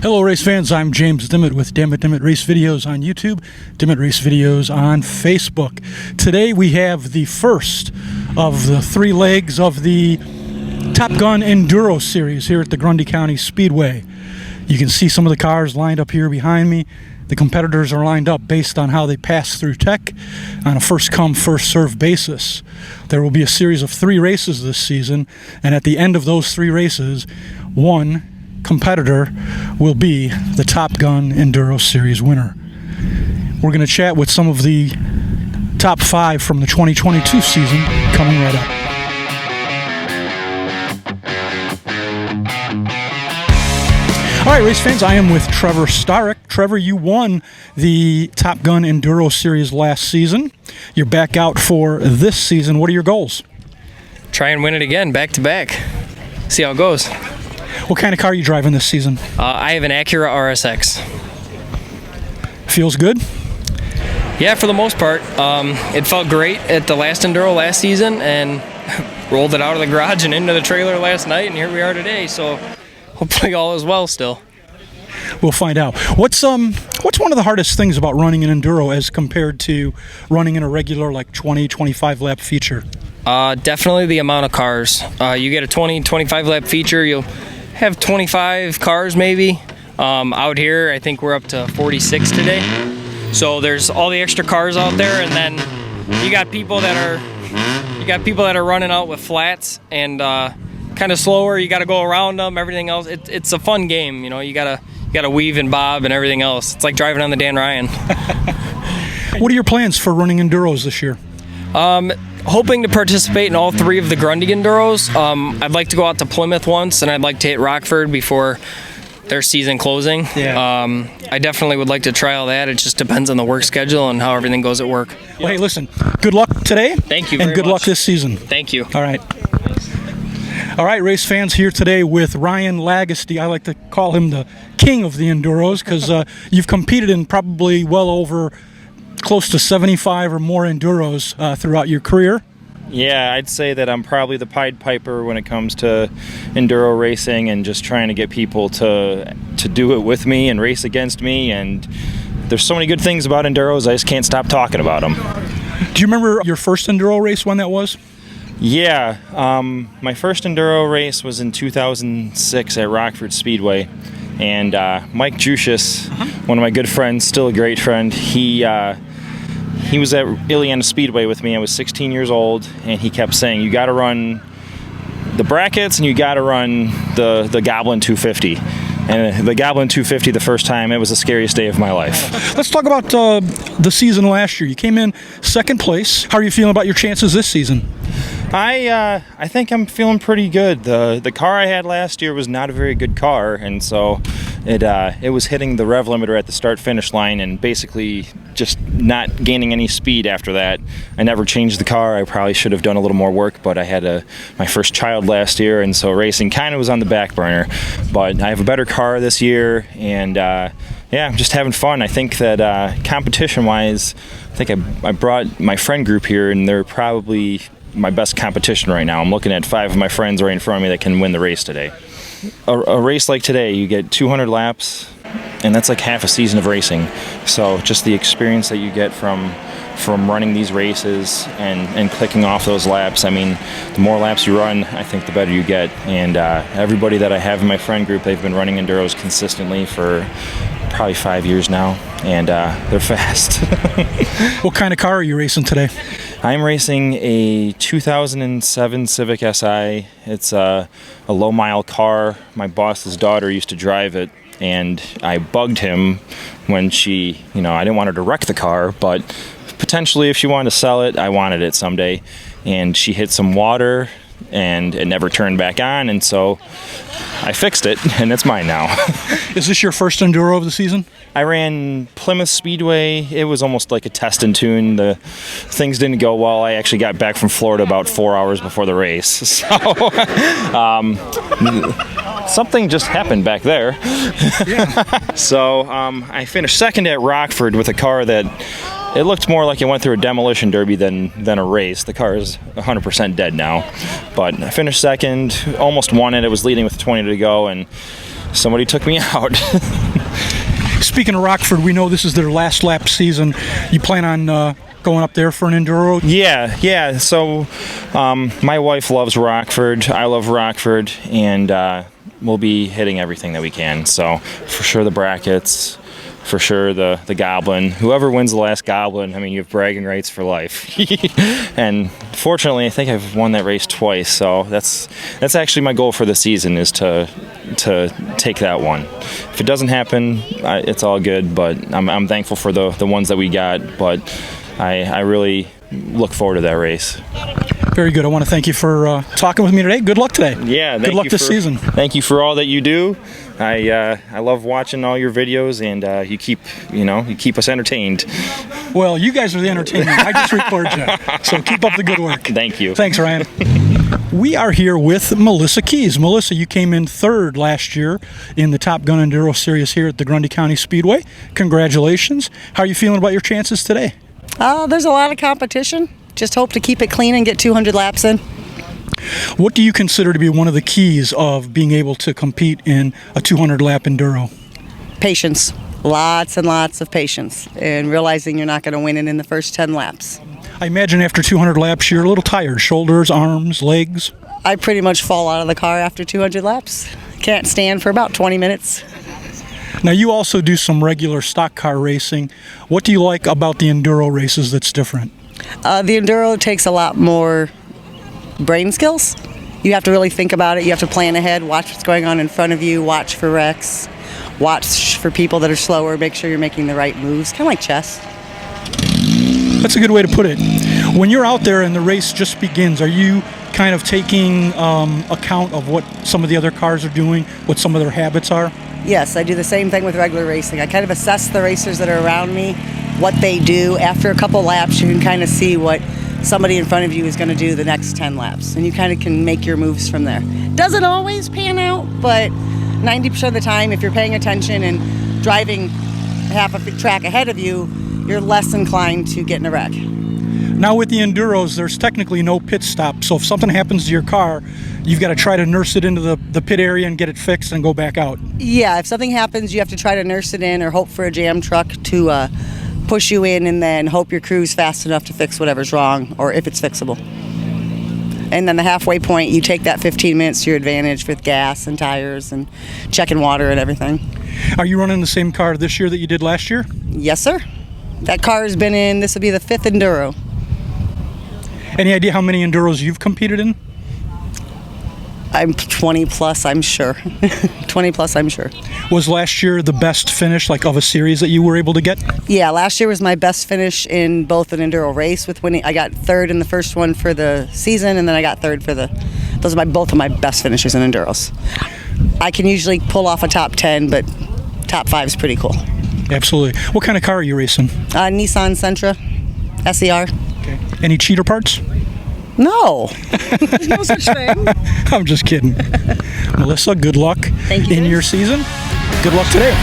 Hello race fans, I'm James Dimmitt with Dimmitt Race Videos on YouTube, Dimmitt Race Videos on Facebook. Today we have the first of the three legs of the Top Gun Enduro series here at the Grundy County Speedway. You can see some of the cars lined up here behind me. The competitors are lined up based on how they pass through tech on a first-come, first-served basis. There will be a series of 3 races this season, and at the end of those 3 races, one competitor will be the Top Gun Enduro Series winner. We're going to chat with some of the top 5 from the 2022 season coming right up. All right, race fans, I am with Trevor Starek. Trevor, you won the Top Gun Enduro Series last season. You're back out for this season. What are your goals? Try and win it again, back to back. See how it goes. What kind of car are you driving this season? I have an Acura RSX. Feels good? Yeah, for the most part. It felt great at the last Enduro last season and rolled it out of the garage and into the trailer last night, and here we are today, so hopefully all is well still. We'll find out. What's one of the hardest things about running an Enduro as compared to running in a regular like 20-25 lap feature? Definitely the amount of cars. You get a 20-25 lap feature, you'll have 25 cars maybe. Out here I think we're up to 46 today. So there's all the extra cars out there, and then you got people that are running out with flats and kind of slower. You got to go around them, everything else. It's a fun game, you know. You gotta weave and bob and everything else. It's like driving on the Dan Ryan. What are your plans for running Enduros this year? Hoping to participate in all 3 of the Grundy Enduros. I'd like to go out to Plymouth once, and I'd like to hit Rockford before their season closing. Yeah. I definitely would like to try all that. It just depends on the work schedule and how everything goes at work. Well, hey, listen, good luck today. Thank you and very good much. luck this season. Thank you. All right. All right, race fans, here today with Ryan Lagestee. I like to call him the king of the Enduros because you've competed in probably well over close to 75 or more Enduros throughout your career. Yeah, I'd say that I'm probably the Pied Piper when it comes to Enduro racing and just trying to get people to do it with me and race against me. And there's so many good things about Enduros, I just can't stop talking about them. Do you remember your first Enduro race, when that was? Yeah, my first Enduro race was in 2006 at Rockford Speedway. And Mike Jusius, one of my good friends, still a great friend, he was at Illiana Speedway with me. I was 16 years old, and he kept saying, you got to run the brackets and you got to run the Goblin 250. And the Goblin 250 the first time, it was the scariest day of my life. Let's talk about the season last year. You came in second place. How are you feeling about your chances this season? I think I'm feeling pretty good. The car I had last year was not a very good car, and so it was hitting the rev limiter at the start-finish line and basically just not gaining any speed after that. I never changed the car. I probably should have done a little more work, but I had my first child last year, and so racing kind of was on the back burner. But I have a better car this year, and yeah, I'm just having fun. I think that competition-wise, I think I brought my friend group here, and they're probably my best competition right now. I'm looking at 5 of my friends right in front of me that can win the race today. A race like today, you get 200 laps, and that's like half a season of racing. So just the experience that you get from running these races and clicking off those laps, I mean, the more laps you run, I think the better you get. And everybody that I have in my friend group, they've been running Enduros consistently for probably 5 years now, and they're fast. What kind of car are you racing today? I'm racing a 2007 Civic Si. It's a low-mile car. My boss's daughter used to drive it, and I bugged him when I didn't want her to wreck the car, but potentially if she wanted to sell it, I wanted it someday. And she hit some water, and it never turned back on, and so I fixed it, and it's mine now. Is this your first Enduro of the season? I ran Plymouth Speedway. It was almost like a test and tune. The things didn't go well. I actually got back from Florida about 4 hours before the race. So something just happened back there. Yeah. So I finished second at Rockford with a car that it looked more like it went through a demolition derby than a race. The car is 100% dead now. But I finished second, almost won it. It was leading with 20 to go, and somebody took me out. Speaking of Rockford, we know this is their last lap season. You plan on going up there for an enduro? Yeah. So my wife loves Rockford. I love Rockford, and we'll be hitting everything that we can. So for sure the brackets, for sure the Goblin. Whoever wins the last Goblin, I mean, you have bragging rights for life. And fortunately, I think I've won that race twice. So that's actually my goal for the season, is to take that one. If it doesn't happen, it's all good. But I'm thankful for the ones that we got. But I really look forward to that race. Very good. I want to thank you for talking with me today. Good luck today. Yeah, good luck this season. Thank you for all that you do. I love watching all your videos, and you keep us entertained. Well, you guys are the entertainment. I just record you. So keep up the good work. Thank you. Thanks, Ryan. We are here with Melissa Keuhs. Melissa, you came in third last year in the Top Gun Enduro Series here at the Grundy County Speedway. Congratulations. How are you feeling about your chances today? There's a lot of competition. Just hope to keep it clean and get 200 laps in. What do you consider to be one of the keys of being able to compete in a 200-lap enduro? Patience. Lots and lots of patience. And realizing you're not going to win it in the first 10 laps. I imagine after 200 laps, you're a little tired. Shoulders, arms, legs. I pretty much fall out of the car after 200 laps. Can't stand for about 20 minutes. Now, you also do some regular stock car racing. What do you like about the enduro races that's different? The enduro takes a lot more brain skills. You have to really think about it. You have to plan ahead, watch what's going on in front of you, watch for wrecks, watch for people that are slower, make sure you're making the right moves, kind of like chess. That's a good way to put it. When you're out there and the race just begins, are you kind of taking account of what some of the other cars are doing, what some of their habits are? Yes, I do the same thing with regular racing. I kind of assess the racers that are around me, what they do. After a couple laps, you can kind of see what somebody in front of you is going to do the next 10 laps, and you kind of can make your moves from there. Doesn't always pan out, but 90% of the time, if you're paying attention and driving half a track ahead of you, you're less inclined to get in a wreck. Now with the enduros, there's technically no pit stop, so if something happens to your car, you've got to try to nurse it into the pit area and get it fixed and go back out. Yeah, if something happens, you have to try to nurse it in or hope for a jam truck to push you in, and then hope your crew's fast enough to fix whatever's wrong, or if it's fixable. And then the halfway point, you take that 15 minutes to your advantage with gas and tires and checking water and everything. Are you running the same car this year that you did last year? Yes, sir. That car has been in, this will be the 5th Enduro. Any idea how many enduros you've competed in? I'm 20 plus, I'm sure. 20 plus, I'm sure. Was last year the best finish, like, of a series that you were able to get? Yeah, last year was my best finish in both an enduro race with winning. I got third in the first one for the season, and then I got third for those are both of my best finishes in enduros. I can usually pull off a top 10, but top 5 is pretty cool. Absolutely. What kind of car are you racing? Nissan Sentra, SER. Okay. Any cheater parts? No. There's no such thing. I'm just kidding. Melissa, good luck Thank you, in guys. your season. Good luck today.